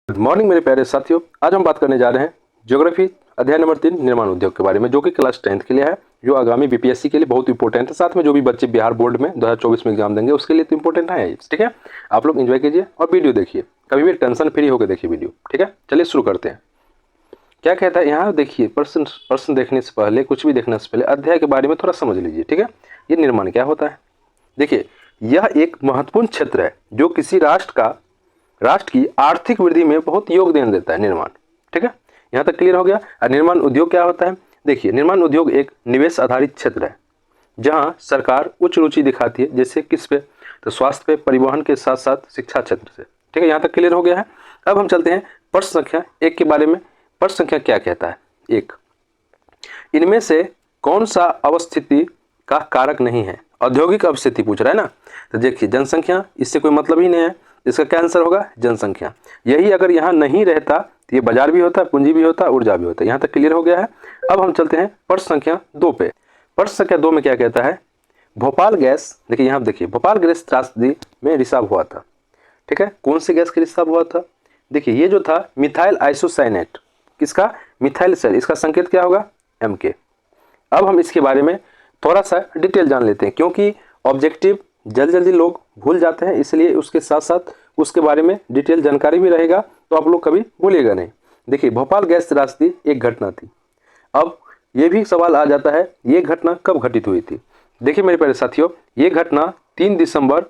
Good morning मेरे प्यारे साथियों। आज हम बात करने जा रहे हैं ज्योग्राफी अध्याय नंबर 3 निर्माण उद्योग के बारे में, जो कि क्लास 10th के लिए है, जो आगामी बीपीएससी के लिए बहुत इंपॉर्टेंट है। साथ में जो भी बच्चे बिहार बोर्ड में 2024 में एग्जाम देंगे उसके लिए तो इंपॉर्टेंट है। ठीक है, आप लोग एंजॉय कीजिए और वीडियो देखिए, कभी भी टेंशन फ्री होकर देखिए वीडियो। ठीक है, चलिए शुरू करते हैं। क्या कहता है यहाँ देखिए, प्रश्न देखने से पहले, कुछ भी देखने से पहले अध्याय के बारे में थोड़ा समझ लीजिए। ठीक है, ये निर्माण क्या होता है। देखिए, यह एक महत्वपूर्ण क्षेत्र है जो किसी राष्ट्र की आर्थिक वृद्धि में बहुत योगदान देता है। निर्माण, ठीक है, यहाँ तक क्लियर हो गया। और निर्माण उद्योग क्या होता है। देखिए, निर्माण उद्योग एक निवेश आधारित क्षेत्र है जहाँ सरकार उच्च रुचि दिखाती है। जैसे किस पे, तो स्वास्थ्य पे, परिवहन के साथ साथ शिक्षा क्षेत्र से। ठीक है, यहाँ तक क्लियर हो गया है। अब हम चलते हैं प्रश्न संख्या 1 के बारे में। प्रश्न संख्या क्या कहता है। 1, इनमें से कौन सा अवस्थिति का कारक नहीं है। औद्योगिक अवस्थिति पूछ रहा है ना, तो देखिए जनसंख्या, इससे कोई मतलब ही नहीं है। इसका क्या आंसर होगा, जनसंख्या। यही अगर यहाँ नहीं रहता तो ये बाजार भी होता, पूंजी भी होता, ऊर्जा भी होता। यहाँ तक क्लियर हो गया है। अब हम चलते हैं प्रश्न संख्या 2 पे। प्रश्न संख्या 2 में क्या कहता है, भोपाल गैस, देखिए यहाँ देखिए, भोपाल गैस त्रासदी में रिसाव हुआ था। ठीक है, कौन सी गैस का रिसाव हुआ था। देखिए, ये जो था मिथाइल आइसोसाइनेट, किसका, मिथाइल सेल, इसका संकेत क्या होगा, MK। अब हम इसके बारे में थोड़ा सा डिटेल जान लेते हैं, क्योंकि ऑब्जेक्टिव जल्दी जल्दी लोग भूल जाते हैं, इसलिए उसके साथ साथ उसके बारे में डिटेल जानकारी भी रहेगा, तो आप लोग कभी भूलिएगा नहीं। देखिए, भोपाल गैस त्रासदी एक घटना थी। अब ये भी सवाल आ जाता है, ये घटना कब घटित हुई थी। देखिए मेरे प्यारे साथियों, ये घटना 3 दिसंबर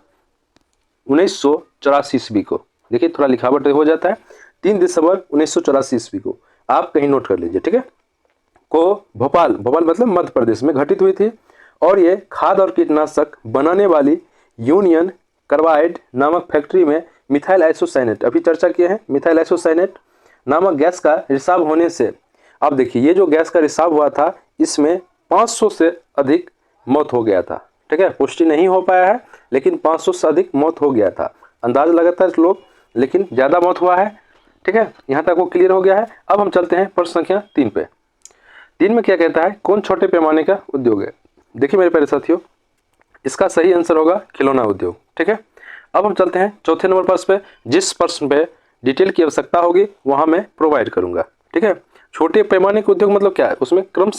1984 ईस्वी को, देखिए थोड़ा लिखावट हो जाता है, 3 दिसंबर 1984 ईस्वी को, आप कहीं नोट कर लीजिए। ठीक है, को भोपाल मतलब मध्य प्रदेश में घटित हुई थी। और ये खाद और कीटनाशक बनाने वाली यूनियन कार्बाइड नामक फैक्ट्री में मिथाइल आइसोसाइनेट, अभी चर्चा किए हैं, मिथाइल आइसोसाइनेट नामक गैस का रिसाव होने से, अब देखिए ये जो गैस का रिसाव हुआ था, इसमें 500 से अधिक मौत हो गया था। ठीक है, पुष्टि नहीं हो पाया है, लेकिन 500 से अधिक मौत हो गया था। अंदाज लगाता है लोग, लेकिन ज़्यादा मौत हुआ है। ठीक है, यहाँ तक वो क्लियर हो गया है। अब हम चलते हैं प्रश्न संख्या 3 पे। 3 में क्या कहता है, कौन छोटे पैमाने का उद्योग है। देखिए मेरे प्यारे साथियों, इसका सही आंसर होगा खिलौना उद्योग। ठीक है, अब हम चलते हैं चौथे नंबर प्रश्न पे। जिस प्रश्न पे डिटेल की आवश्यकता होगी वहां मैं प्रोवाइड करूंगा। ठीक है, छोटे पैमाने के उद्योग मतलब क्या है, उसमें कम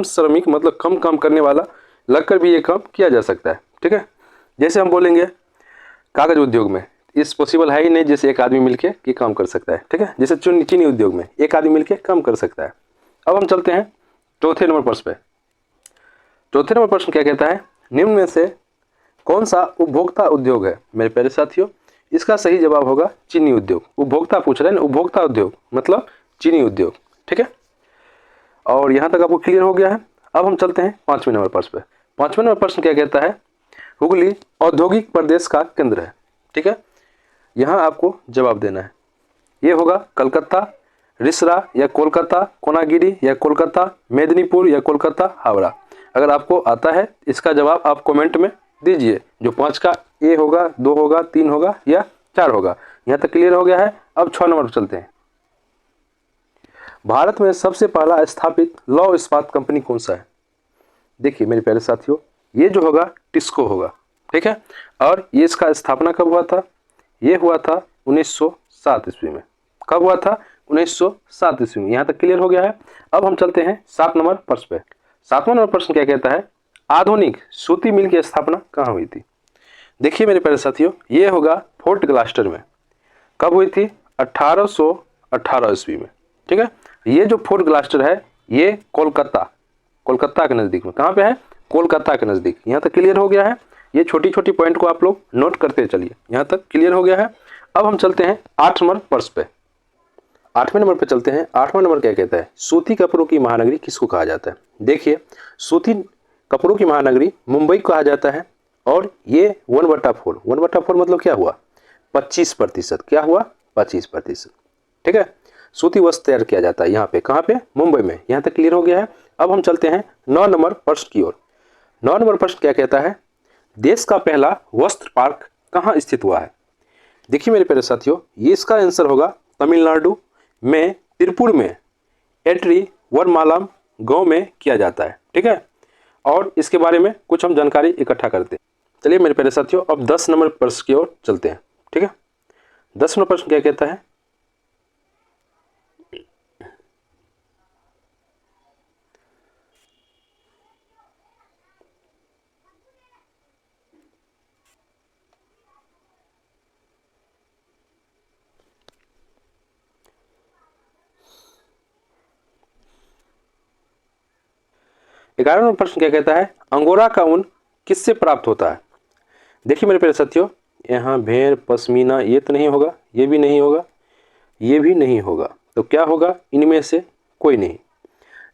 श्रमिक मतलब कम काम करने वाला लगकर भी ये काम किया जा सकता है। ठीक है, जैसे हम बोलेंगे कागज उद्योग में इस पॉसिबल है ही नहीं, जैसे एक आदमी मिलके ये काम कर सकता है। ठीक है, जैसे चीनी उद्योग में एक आदमी मिलके काम कर सकता है। अब हम चलते हैं चौथे नंबर प्रश्न पे। चौथे नंबर प्रश्न क्या कहता है, निम्न में से कौन सा उपभोक्ता उद्योग है। मेरे प्यारे साथियों, इसका सही जवाब होगा चीनी उद्योग। उपभोक्ता पूछ रहे हैं ना, उपभोक्ता उद्योग मतलब चीनी उद्योग। ठीक है, और यहाँ तक आपको क्लियर हो गया है। अब हम चलते हैं 5वें नंबर प्रश्न पे। 5वें नंबर प्रश्न क्या कहता है, हुगली औद्योगिक प्रदेश का केंद्र है। ठीक है, यहाँ आपको जवाब देना है। ये होगा कलकत्ता, रिसरा या कोलकाता, कोनागिरी या कोलकाता, मेदिनीपुर या कोलकाता, हावड़ा। अगर आपको आता है इसका जवाब आप कमेंट में दीजिए, जो 5 का ए होगा, 2 होगा, 3 होगा या 4 होगा। यहाँ तक क्लियर हो गया है। अब 6 नंबर पर चलते हैं। भारत में सबसे पहला स्थापित लौह इस्पात कंपनी कौन सा है। देखिए मेरे प्यारे साथियों, ये जो होगा टिस्को होगा। ठीक है, और ये इसका स्थापना कब हुआ था, ये हुआ था 1907 ईस्वी में। कब हुआ था, 1907 ईस्वी में। यहाँ तक क्लियर हो गया है। अब हम चलते हैं 7 नंबर प्रश्न पे। 7वां नंबर प्रश्न क्या कहता है, आधुनिक सूती मिल की स्थापना कहाँ हुई थी। देखिए मेरे प्यारे साथियों, ये होगा फोर्ट ग्लास्टर में। कब हुई थी, 1818 ईस्वी में। ठीक है, ये जो फोर्ट ग्लास्टर है ये कोलकाता के नज़दीक में, कहाँ पे है, कोलकाता के नज़दीक। यहाँ तक क्लियर हो गया है। ये छोटी छोटी पॉइंट को आप लोग नोट करते चलिए। यहाँ तक क्लियर हो गया है। अब हम चलते हैं 8 नंबर प्रश्न पे। 8वें नंबर पे चलते हैं। 8वां नंबर क्या कहता है, सूती कपड़ों की महानगरी किसको कहा जाता है। देखिए, सूती कपड़ों की महानगरी मुंबई को कहा जाता है। और ये 1/4 मतलब क्या हुआ, 25%। क्या हुआ, 25%। ठीक है, सूती वस्त्र तैयार किया जाता है यहाँ पे, कहाँ पे, मुंबई में। यहाँ तक क्लियर हो गया है। अब हम चलते हैं 9 नंबर प्रश्न की ओर। 9 नंबर प्रश्न क्या कहता है, देश का पहला वस्त्र पार्क कहाँ स्थित हुआ है। देखिए मेरे प्यारे साथियों, ये इसका आंसर होगा तमिलनाडु में तिरुपुर में एट्री वरमालाम गांव में किया जाता है। ठीक है, और इसके बारे में कुछ हम जानकारी इकट्ठा करते हैं। चलिए मेरे प्यारे साथियों, अब 10 नंबर प्रश्न की ओर चलते हैं। ठीक है, 10 नंबर प्रश्न क्या कहता है, 11 नंबर प्रश्न क्या कहता है, अंगोरा का ऊन किससे प्राप्त होता है। देखिए मेरे प्यारे साथियों, यहाँ भेड़, पश्मीना ये तो नहीं होगा, ये भी नहीं होगा, ये भी नहीं होगा, तो क्या होगा, इनमें से कोई नहीं।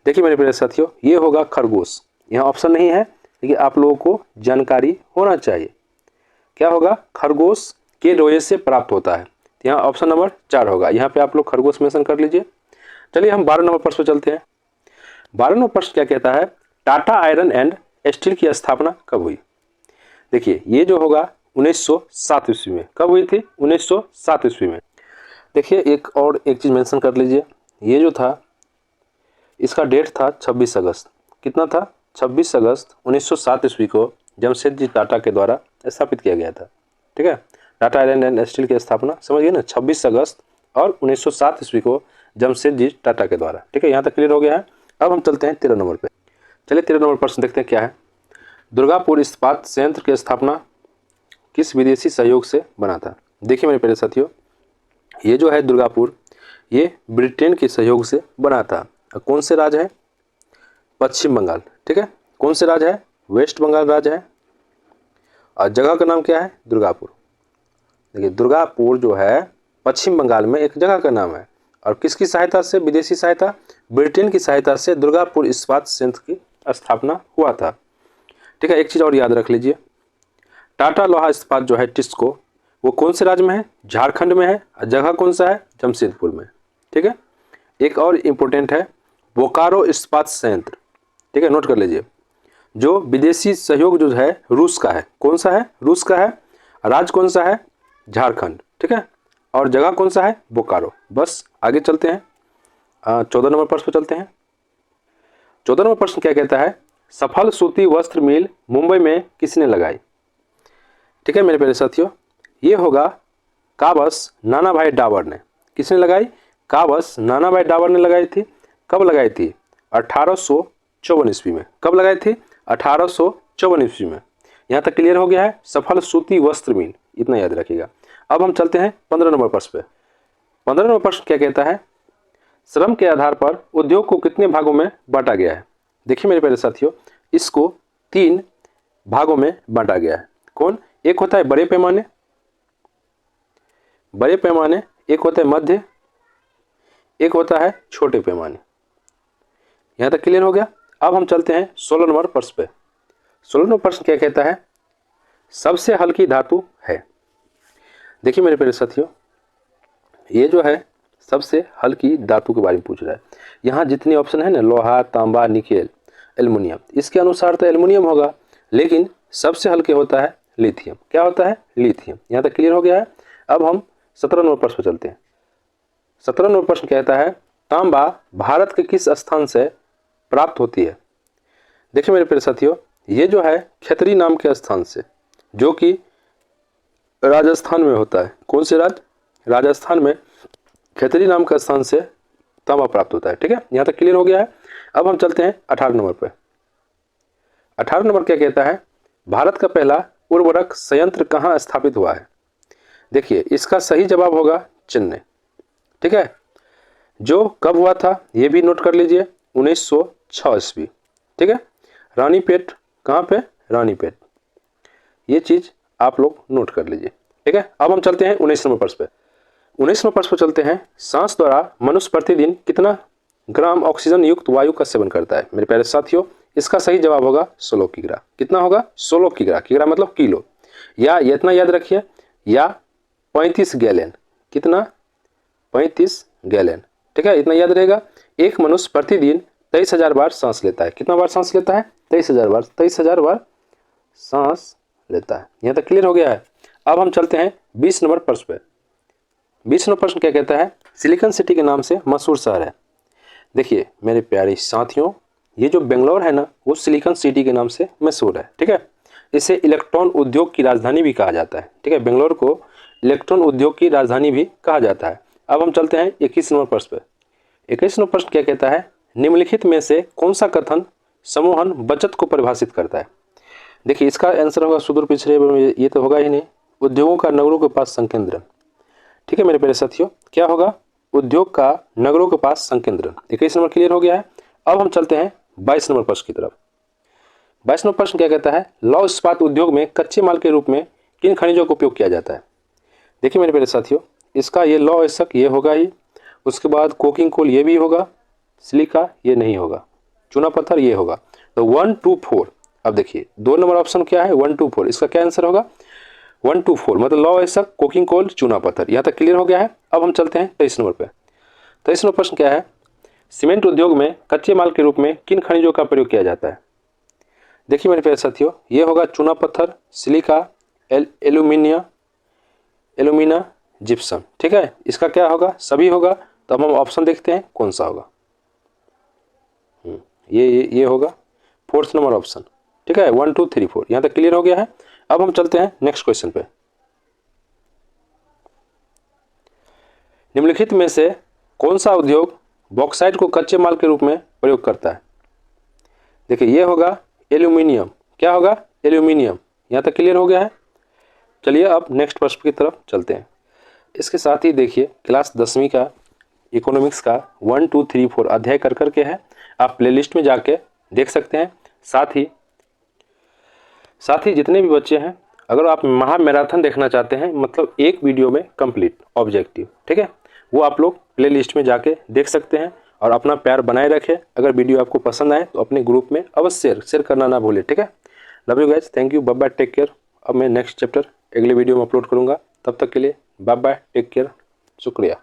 देखिए मेरे प्यारे साथियों, ये होगा खरगोश। यहाँ ऑप्शन नहीं है, लेकिन आप लोगों को जानकारी होना चाहिए। क्या होगा, खरगोश के रोए से प्राप्त होता है। यहाँ ऑप्शन नंबर 4 होगा। यहाँ पे आप लोग खरगोश मेंशन कर लीजिए। चलिए हम 12 नंबर प्रश्न पर चलते हैं। 12 नंबर प्रश्न क्या कहता है, टाटा आयरन एंड स्टील की स्थापना कब हुई। देखिए ये जो होगा 1907 ईस्वी में। कब हुई थी, 1907 ईस्वी में। देखिए एक चीज़ मेंशन कर लीजिए, ये जो था इसका डेट था 26 अगस्त। कितना था, 26 अगस्त 1907 ईस्वी को जमशेदजी टाटा के द्वारा स्थापित किया गया था। ठीक है, टाटा आयरन एंड स्टील की स्थापना समझ गए ना, 26 अगस्त और 1907 ईस्वी को जमशेदजी टाटा के द्वारा। ठीक है, यहाँ तक क्लियर हो गया है। अब हम चलते हैं 13 नंबर पे। चलिए 13 नंबर प्रश्न देखते हैं क्या है। दुर्गापुर इस्पात संयंत्र की स्थापना किस विदेशी सहयोग से बना था। देखिए मेरे प्यारे साथियों, ये जो है दुर्गापुर, ये ब्रिटेन के सहयोग से बना था। कौन से राज्य है, पश्चिम बंगाल। ठीक है, कौन से राज्य है, वेस्ट बंगाल राज्य है। और जगह का नाम क्या है, दुर्गापुर। देखिए दुर्गापुर जो है पश्चिम बंगाल में एक जगह का नाम है। और किसकी सहायता से, विदेशी सहायता, ब्रिटेन की सहायता से दुर्गापुर इस्पात संयंत्र की स्थापना हुआ था। ठीक है, एक चीज़ और याद रख लीजिए, टाटा लोहा इस्पात जो है टिस्को, वो कौन से राज्य में है, झारखंड में है। और जगह कौन सा है, जमशेदपुर में। ठीक है, एक और इम्पोर्टेंट है बोकारो इस्पात संयंत्र। ठीक है, नोट कर लीजिए, जो विदेशी सहयोग जो है रूस का है। कौन सा है, रूस का है। राज्य कौन सा है, झारखंड। ठीक है, और जगह कौन सा है, बोकारो। बस आगे चलते हैं, 14 नंबर प्रश्न पर चलते हैं। 14 नंबर प्रश्न क्या कहता है, सफल सूती वस्त्र मिल मुंबई में किसने लगाई। ठीक है मेरे प्यारे साथियों, ये होगा काबस नानाभाई डाबर ने। किसने लगाई, काबस नानाभाई डाबर ने लगाई थी। कब लगाई थी, 1854 ईस्वी में। कब लगाई थी, 1854 ईस्वी में। यहाँ तक क्लियर हो गया है, सफल सूती वस्त्र मिल, इतना याद रखिएगा। अब हम चलते हैं 15 नंबर प्रश्न पे। 15 नंबर प्रश्न क्या कहता है, श्रम के आधार पर उद्योग को कितने भागों में बांटा गया है। देखिए मेरे प्यारे साथियों, इसको 3 भागों में बांटा गया है। कौन, एक होता है बड़े पैमाने, एक होता है मध्य, एक होता है छोटे पैमाने। यहाँ तक क्लियर हो गया। अब हम चलते हैं 16 नंबर प्रश्न पे। 16 नंबर प्रश्न क्या कहता है, सबसे हल्की धातु है। देखिए मेरे प्यारे साथियों, ये जो है सबसे हल्की धातु के बारे में पूछ रहा है। यहाँ जितने ऑप्शन है ना, लोहा, तांबा, निकेल, एल्युमिनियम, इसके अनुसार तो एल्युमिनियम होगा, लेकिन सबसे हल्के होता है लिथियम। क्या होता है, लिथियम। यहाँ तक क्लियर हो गया है। अब हम 17 नंबर प्रश्न पर चलते हैं। 17 नंबर प्रश्न कहता है, तांबा भारत के किस स्थान से प्राप्त होती है। देखिए मेरे प्यारे साथियों, ये जो है खैतरी नाम के स्थान से, जो कि राजस्थान में होता है। कौन से राज्य, राजस्थान में खैतरी नाम का स्थान से तांबा प्राप्त होता है। ठीक है, यहाँ तक क्लियर हो गया है। अब हम चलते हैं 18 नंबर पे। 18 नंबर क्या कहता है, भारत का पहला उर्वरक संयंत्र कहाँ स्थापित हुआ है। देखिए इसका सही जवाब होगा चेन्नई। ठीक है, जो कब हुआ था ये भी नोट कर लीजिए, 1906 ईस्वी। ठीक है, रानीपेट, कहाँ पे, रानीपेट। ये चीज आप लोग नोट कर लीजिए। ठीक है, अब हम चलते हैं 19 नंबर प्रश्न पे। 19 नंबर प्रश्न पे चलते हैं, सांस द्वारा मनुष्य प्रतिदिन कितना ग्राम ऑक्सीजन युक्त वायु का सेवन करता है। मेरे प्यारे साथियों, इसका सही जवाब होगा 16 किग्रा। कितना होगा, 16 किग्रा। किग्रा मतलब किलो, या ये इतना याद रखिए, या 35 गैलन। कितना, 35 गैलन। ठीक है, इतना याद रहेगा। एक मनुष्य प्रतिदिन 23,000 बार सांस लेता है। कितना बार सांस लेता है, 23,000 बार। 23,000 बार सांस लेता है। यहाँ तक क्लियर हो गया है। अब हम चलते हैं 20 नंबर प्रश्न पे। 20 नंबर प्रश्न क्या कहता है, सिलिकॉन सिटी के नाम से मशहूर शहर है। देखिए मेरे प्यारे साथियों, ये जो बेंगलोर है ना, वो सिलिकॉन सिटी के नाम से मशहूर है। ठीक है, इसे इलेक्ट्रॉन उद्योग की राजधानी भी कहा जाता है। ठीक है, बेंगलोर को इलेक्ट्रॉन उद्योग की राजधानी भी कहा जाता है। अब हम चलते हैं 21 नंबर प्रश्न पे। 21 नंबर प्रश्न क्या कहता है, निम्नलिखित में से कौन सा कथन समूहन बचत को परिभाषित करता है। देखिए इसका आंसर होगा सुदूर पिछड़े, ये तो होगा ही नहीं, उद्योगों का नगरों के पास संकेंद्रण। ठीक है मेरे प्यारे साथियों, क्या होगा, उद्योग का नगरों के पास संकेंद्रण। 21 नंबर क्लियर हो गया है। अब हम चलते हैं 22 नंबर प्रश्न की तरफ। 22वां प्रश्न क्या कहता है, लौह इस्पात उद्योग में कच्चे माल के रूप में किन खनिजों का उपयोग किया जाता है। देखिए मेरे प्यारे साथियों, इसका ये लौह अयस्क ये होगा ही, उसके बाद कोकिंग कोल ये भी होगा, सिलिका ये नहीं होगा, चूना पत्थर ये होगा। तो 1, 2, 4। अब देखिए 2 नंबर ऑप्शन क्या है, 1, 2, 4, इसका क्या आंसर होगा 1, 2, 4, मतलब लौह अयस्क, कोकिंग कोल, चूना पत्थर। यहाँ तक क्लियर हो गया है। अब हम चलते हैं 23 नंबर पे। 23वां प्रश्न क्या है, सीमेंट उद्योग में कच्चे माल के रूप में किन खनिजों का प्रयोग किया जाता है। देखिए मेरे प्यारे साथियों, ये होगा चूना पत्थर, सिलिका, एल्यूमिना, जिप्सम। ठीक है, इसका क्या होगा, सभी होगा। तो अब हम ऑप्शन देखते हैं कौन सा होगा। ये होगा 4th नंबर ऑप्शन। ठीक है, 1, 2, 3, 4, यहाँ तक क्लियर हो गया है। अब हम चलते हैं नेक्स्ट क्वेश्चन पे। निम्नलिखित में से कौन सा उद्योग बॉक्साइट को कच्चे माल के रूप में प्रयोग करता है। देखिए ये होगा एल्यूमिनियम। क्या होगा, एल्यूमिनियम। यहाँ तक क्लियर हो गया है। चलिए अब नेक्स्ट प्रश्न की तरफ चलते हैं। इसके साथ ही देखिए क्लास 10वीं का इकोनॉमिक्स का 1, 2, 3, 4 अध्याय कर करके है, आप प्लेलिस्ट में जाके देख सकते हैं। साथ ही जितने भी बच्चे हैं, अगर आप महा मैराथन देखना चाहते हैं, मतलब एक वीडियो में कंप्लीट ऑब्जेक्टिव, ठीक है, वो आप लोग प्लेलिस्ट में जाके देख सकते हैं। और अपना प्यार बनाए रखें। अगर वीडियो आपको पसंद आए तो अपने ग्रुप में अवश्य शेयर करना ना भूलें। ठीक है, love you guys, thank you, bye bye, take care. अब मैं नेक्स्ट चैप्टर अगले वीडियो में अपलोड करूँगा। तब तक के लिए बाय बाय, टेक केयर, शुक्रिया।